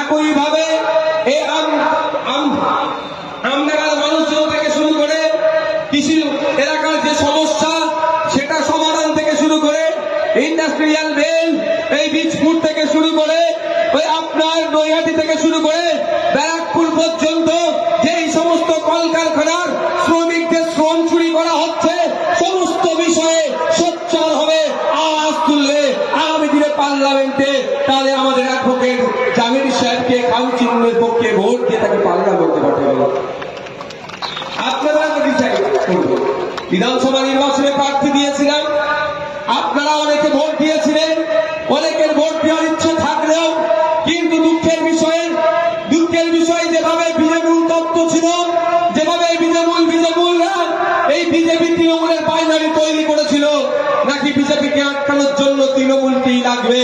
একইভাবে এই আমনাগার মানুষজন থেকে শুরু করে কৃষি এলাকার যে সমস্যা সেটা সমাধান থেকে শুরু করে ইন্ডাস্ট্রিয়াল বেল এই বীজপুর থেকে শুরু করে ওই আপনার নৈহাটি থেকে শুরু করে ব্যারাকপুর পর্যন্ত যেই সমস্ত কলকারখানার শ্রমিকদের শ্রম চুরি করা হচ্ছে সমস্ত বিষয়ে সোচ্চার হবে আওয়াজ তুললে আগামী দিনে পার্লামেন্টে তাহলে আমাদের অ্যাডভোকেট জামিল সাহেবকে কাউন্সিলের পক্ষে ভোট দিয়ে তাকে পার্লামেন্টে পাঠাবে। আপনারা বিধানসভা নির্বাচনে প্রার্থী দিয়েছিলাম, আপনারা অনেকে ভোট দিয়েছিলেন, অনেকের ভোট দেওয়ার ইচ্ছে থাকলেও কিন্তু দুঃখের বিষয় যেভাবে বিজেপির তত্ত্ব ছিল, যেভাবে বিজেপিরা এই বিজেপি তৃণমূলের বাইনারি তৈরি করেছিল নাকি বিজেপিকে আটকানোর জন্য তৃণমূলকেই লাগবে,